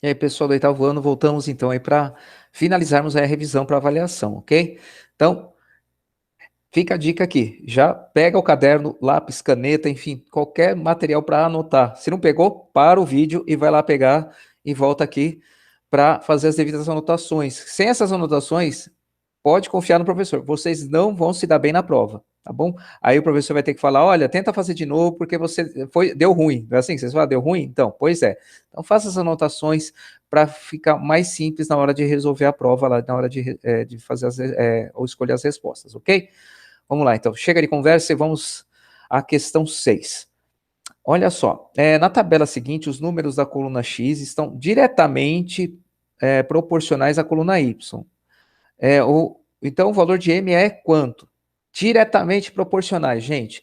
E aí, pessoal do oitavo ano, voltamos então aí para finalizarmos a revisão para avaliação, ok? Então, fica a dica aqui, já pega o caderno, lápis, caneta, enfim, qualquer material para anotar. Se não pegou, para o vídeo e vai lá pegar e volta aqui para fazer as devidas anotações. Sem essas anotações, pode confiar no professor, vocês não vão se dar bem na prova, tá bom? Aí o professor vai ter que falar, olha, tenta fazer de novo porque deu ruim, não é assim? Vocês falam, deu ruim? Então, pois é. Então faça as anotações para ficar mais simples na hora de resolver a prova, lá, na hora de fazer ou escolher as respostas, ok? Vamos lá, então, chega de conversa e vamos à questão 6. Olha só, na tabela seguinte, os números da coluna X estão diretamente proporcionais à coluna Y. Então, o valor de M é quanto? Diretamente proporcionais, gente.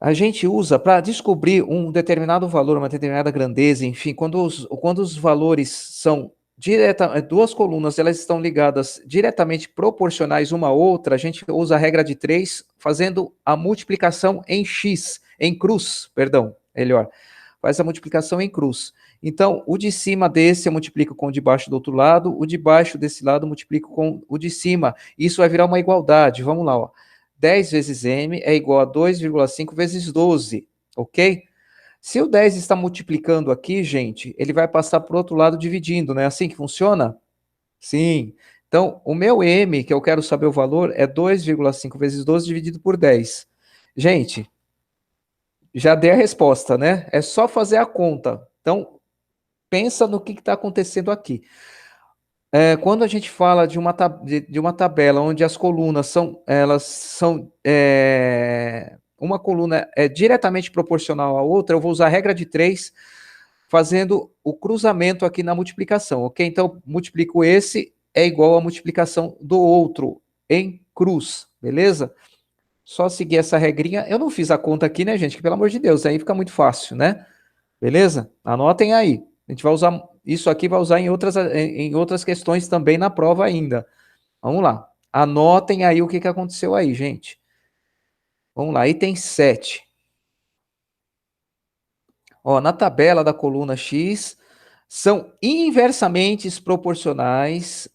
A gente usa para descobrir um determinado valor, uma determinada grandeza, enfim, quando os valores são duas colunas, elas estão ligadas diretamente proporcionais uma à outra, a gente usa a regra de 3, fazendo a multiplicação em x, em cruz, perdão, melhor. Faz a multiplicação em cruz. Então, o de cima desse eu multiplico com o de baixo do outro lado, o de baixo desse lado eu multiplico com o de cima. Isso vai virar uma igualdade. Vamos lá, ó. 10 vezes m é igual a 2,5 vezes 12, ok? Se o 10 está multiplicando aqui, gente, ele vai passar para o outro lado dividindo, não é assim que funciona? Sim. Então, o meu m, que eu quero saber o valor, é 2,5 vezes 12 dividido por 10. Gente, já dei a resposta, né? É só fazer a conta. Então, pensa no que está acontecendo aqui. Quando a gente fala de uma tabela onde as colunas são uma coluna é diretamente proporcional à outra, eu vou usar a regra de 3, fazendo o cruzamento aqui na multiplicação, ok? Então, multiplico esse é igual à multiplicação do outro em cruz, beleza? Só seguir essa regrinha. Eu não fiz a conta aqui, né, gente? Que, pelo amor de Deus, aí fica muito fácil, né? Beleza? Anotem aí. A gente vai usar isso aqui, vai usar em outras questões também na prova ainda. Vamos lá. Anotem aí o que aconteceu aí, gente. Vamos lá. Item 7. Ó, na tabela da coluna X, são inversamente proporcionais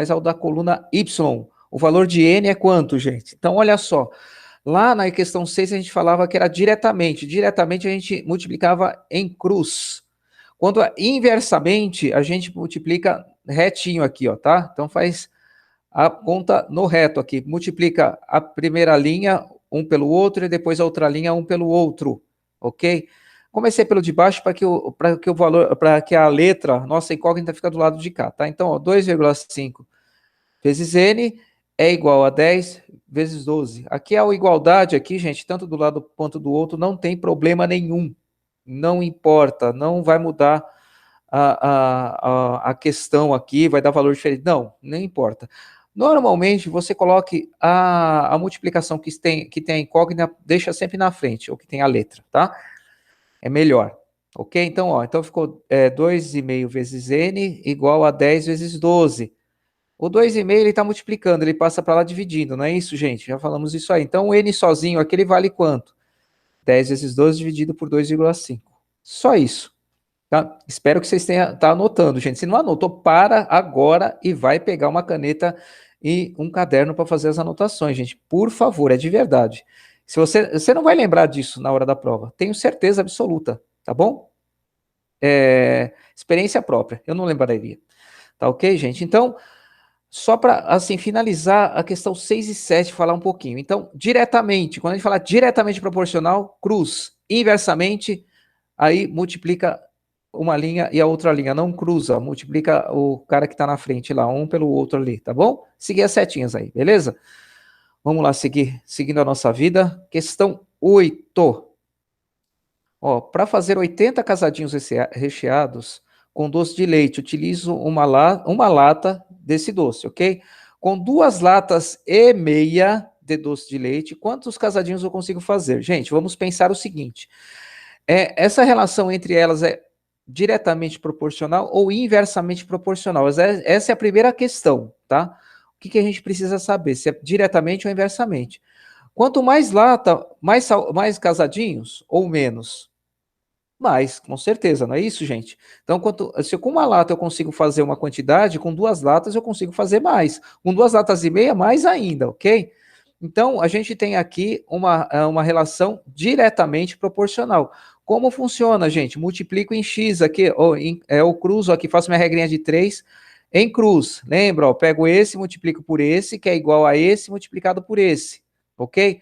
ao da coluna Y. O valor de N é quanto, gente? Então, olha só. Lá na questão 6 a gente falava que era diretamente. Diretamente a gente multiplicava em cruz. Quando é inversamente, a gente multiplica retinho aqui, ó, tá? Então faz a conta no reto aqui. Multiplica a primeira linha um pelo outro e depois a outra linha um pelo outro, ok? Comecei pelo de baixo para que o valor, para que a letra, nossa incógnita, fica do lado de cá, tá? Então, 2,5 vezes n é igual a 10 vezes 12. Aqui a igualdade aqui, gente, tanto do lado quanto do outro, não tem problema nenhum. Não importa, não vai mudar a questão aqui, vai dar valor diferente. Não, não importa. Normalmente, você coloque a multiplicação que tem a incógnita, deixa sempre na frente, ou que tem a letra, tá? É melhor. Ok? Então, ó, então ficou 2,5 vezes n igual a 10 vezes 12. O 2,5 ele está multiplicando, ele passa para lá dividindo, não é isso, gente? Já falamos isso aí. Então, o n sozinho aqui, ele vale quanto? 10 vezes 12 dividido por 2,5. Só isso. Tá? Espero que vocês tenham anotando, gente. Se não anotou, para agora e vai pegar uma caneta e um caderno para fazer as anotações, gente. Por favor, é de verdade. Se você não vai lembrar disso na hora da prova, tenho certeza absoluta, tá bom? Experiência própria, eu não lembraria. Tá ok, gente? Então, só para assim finalizar a questão 6 e 7, falar um pouquinho. Então, diretamente, quando a gente fala diretamente proporcional, cruz. Inversamente, aí multiplica uma linha e a outra linha, não cruza, multiplica o cara que está na frente lá, um pelo outro ali, tá bom? Seguir as setinhas aí, beleza? Vamos lá, seguindo a nossa vida. Questão 8. Ó, para fazer 80 casadinhos recheados com doce de leite, utilizo uma lata desse doce, ok? Com 2,5 latas de doce de leite, quantos casadinhos eu consigo fazer? Gente, vamos pensar o seguinte. Essa relação entre elas é diretamente proporcional ou inversamente proporcional? Essa é a primeira questão, tá? O que a gente precisa saber? Se é diretamente ou inversamente. Quanto mais lata, mais casadinhos ou menos? mais, com certeza, não é isso, gente? Então, se com uma lata eu consigo fazer uma quantidade, com 2 latas eu consigo fazer mais. Com 2 latas e meia, mais ainda, ok? Então, a gente tem aqui uma relação diretamente proporcional. Como funciona, gente? Multiplico em x aqui, ou eu cruzo aqui, faço minha regrinha de 3 em cruz. Lembra, ó, pego esse, multiplico por esse, que é igual a esse multiplicado por esse, ok?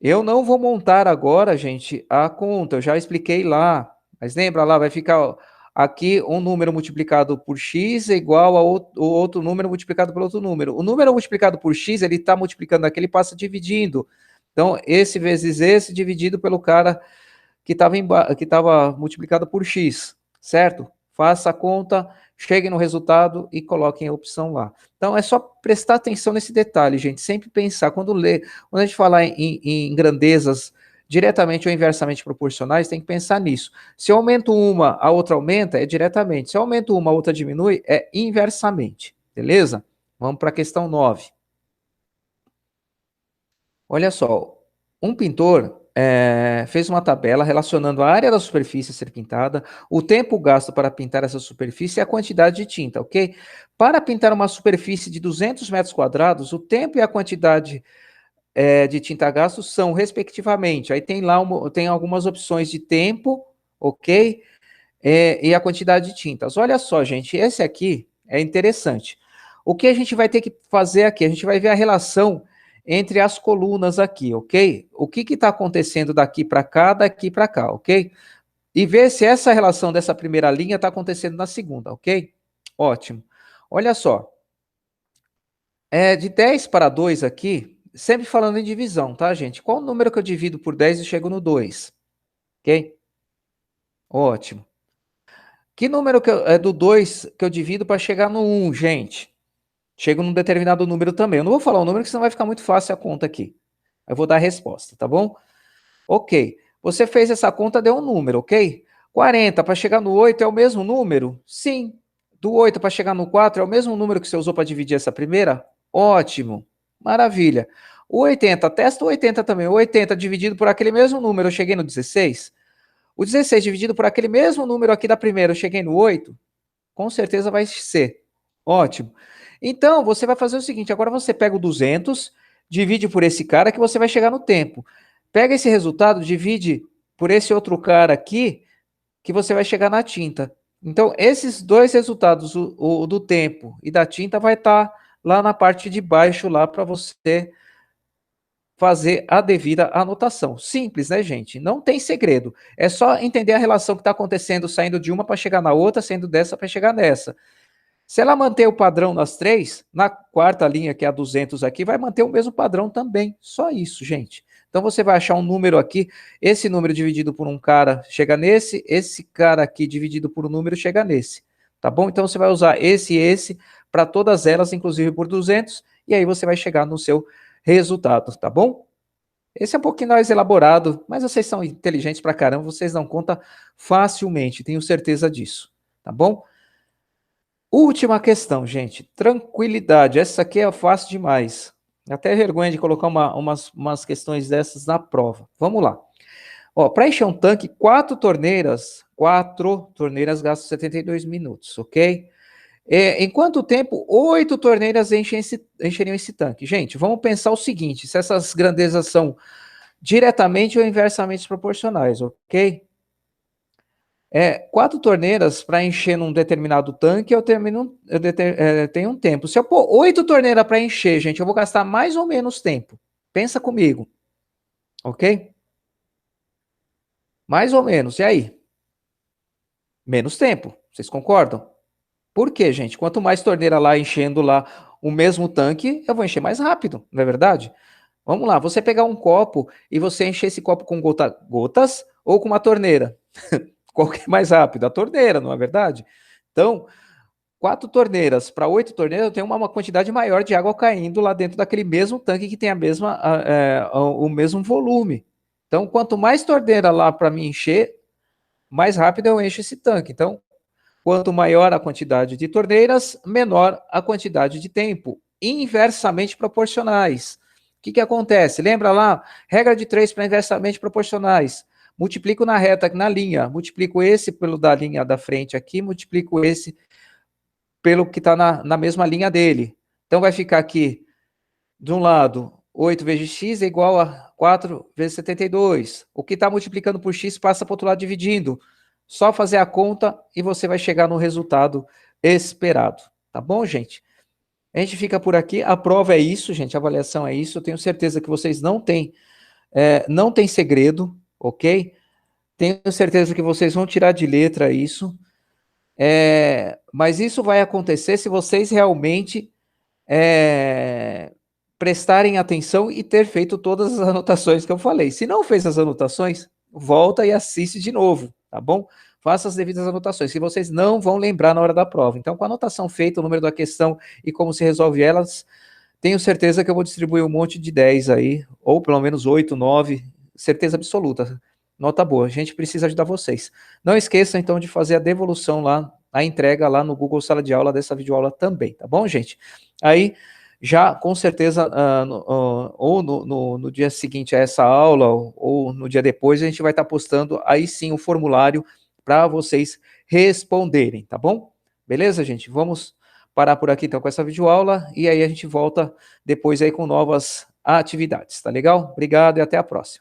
Eu não vou montar agora, gente, a conta, eu já expliquei lá, mas lembra lá, vai ficar ó, aqui um número multiplicado por x é igual a outro número multiplicado por outro número. O número multiplicado por x, ele está multiplicando aqui, ele passa dividindo. Então, esse vezes esse dividido pelo cara que estava multiplicado por x, certo? Faça a conta, chegue no resultado e coloquem a opção lá. Então, é só prestar atenção nesse detalhe, gente. Sempre pensar, quando a gente falar em grandezas diretamente ou inversamente proporcionais, tem que pensar nisso. Se eu aumento uma, a outra aumenta, é diretamente. Se eu aumento uma, a outra diminui, é inversamente. Beleza? Vamos para a questão 9. Olha só, um pintor fez uma tabela relacionando a área da superfície a ser pintada, o tempo gasto para pintar essa superfície e a quantidade de tinta, ok? Para pintar uma superfície de 200 metros quadrados, o tempo e a quantidade de tinta gasto são, respectivamente, aí tem lá tem algumas opções de tempo, ok? E a quantidade de tintas. Olha só, gente, esse aqui é interessante. O que a gente vai ter que fazer aqui? A gente vai ver a relação entre as colunas aqui, ok? O que está acontecendo daqui para cá, ok? E ver se essa relação dessa primeira linha está acontecendo na segunda, ok? Ótimo. Olha só. De 10 para 2 aqui, sempre falando em divisão, tá, gente? Qual o número que eu divido por 10 e chego no 2? Ok? Ótimo. Que número é do 2 que eu divido para chegar no 1, gente? Chego num determinado número também. Eu não vou falar o número, porque senão vai ficar muito fácil a conta aqui. Eu vou dar a resposta, tá bom? Ok. Você fez essa conta, deu um número, ok? 40 para chegar no 8 é o mesmo número? Sim. Do 8 para chegar no 4 é o mesmo número que você usou para dividir essa primeira? Ótimo. Maravilha. O 80, testa o 80 também. O 80 dividido por aquele mesmo número, eu cheguei no 16. O 16 dividido por aquele mesmo número aqui da primeira, eu cheguei no 8. Com certeza vai ser. Ótimo. Então, você vai fazer o seguinte, agora você pega o 200, divide por esse cara que você vai chegar no tempo. Pega esse resultado, divide por esse outro cara aqui, que você vai chegar na tinta. Então, esses dois resultados, o do tempo e da tinta, vai estar lá na parte de baixo, lá para você fazer a devida anotação. Simples, né, gente? Não tem segredo. É só entender a relação que está acontecendo, saindo de uma para chegar na outra, saindo dessa para chegar nessa. Se ela manter o padrão nas três, na quarta linha, que é a 200 aqui, vai manter o mesmo padrão também. Só isso, gente. Então você vai achar um número aqui, esse número dividido por um cara chega nesse, esse cara aqui dividido por um número chega nesse. Tá bom? Então você vai usar esse e esse para todas elas, inclusive por 200, e aí você vai chegar no seu resultado, tá bom? Esse é um pouquinho mais elaborado, mas vocês são inteligentes pra caramba, vocês dão conta facilmente, tenho certeza disso, tá bom? Última questão, gente. Tranquilidade. Essa aqui é fácil demais. Até vergonha de colocar umas questões dessas na prova. Vamos lá. Para encher um tanque, 4 torneiras gastam 72 minutos, ok? Em quanto tempo 8 torneiras encheriam esse tanque? Gente, vamos pensar o seguinte, se essas grandezas são diretamente ou inversamente proporcionais, ok? 4 torneiras para encher num determinado tanque, tenho um tempo. Se eu pôr 8 torneiras para encher, gente, eu vou gastar mais ou menos tempo. Pensa comigo, ok? Mais ou menos, e aí? Menos tempo, vocês concordam? Por quê, gente? Quanto mais torneira lá enchendo lá o mesmo tanque, eu vou encher mais rápido, não é verdade? Vamos lá, você pegar um copo e você encher esse copo com gotas ou com uma torneira? Qual que é mais rápido? A torneira, não é verdade? Então, 4 torneiras para 8 torneiras, eu tenho uma quantidade maior de água caindo lá dentro daquele mesmo tanque que tem o mesmo volume. Então, quanto mais torneira lá para me encher, mais rápido eu encho esse tanque. Então, quanto maior a quantidade de torneiras, menor a quantidade de tempo. Inversamente proporcionais. O que acontece? Lembra lá? Regra de 3 para inversamente proporcionais. multiplico na reta, na linha, multiplico esse pelo da linha da frente aqui, multiplico esse pelo que está na mesma linha dele. Então vai ficar aqui, de um lado, 8 vezes x é igual a 4 vezes 72. O que está multiplicando por x passa para o outro lado dividindo. Só fazer a conta e você vai chegar no resultado esperado. Tá bom, gente? A gente fica por aqui. A prova é isso, gente. A avaliação é isso. Eu tenho certeza que vocês não têm segredo, ok? Tenho certeza que vocês vão tirar de letra isso. Mas isso vai acontecer se vocês realmente prestarem atenção e ter feito todas as anotações que eu falei. Se não fez as anotações, volta e assiste de novo, tá bom? Faça as devidas anotações, que vocês não vão lembrar na hora da prova. Então, com a anotação feita, o número da questão e como se resolve elas, tenho certeza que eu vou distribuir um monte de 10 aí, ou pelo menos 8, 9, certeza absoluta. Nota boa, a gente precisa ajudar vocês. Não esqueça, então, de fazer a devolução lá, a entrega lá no Google Sala de Aula dessa videoaula também, tá bom, gente? Aí, já com certeza, ou no dia seguinte a essa aula, ou no dia depois, a gente vai estar postando aí sim o formulário para vocês responderem, tá bom? Beleza, gente? Vamos parar por aqui então com essa videoaula e aí a gente volta depois aí com novas atividades, tá legal? Obrigado e até a próxima.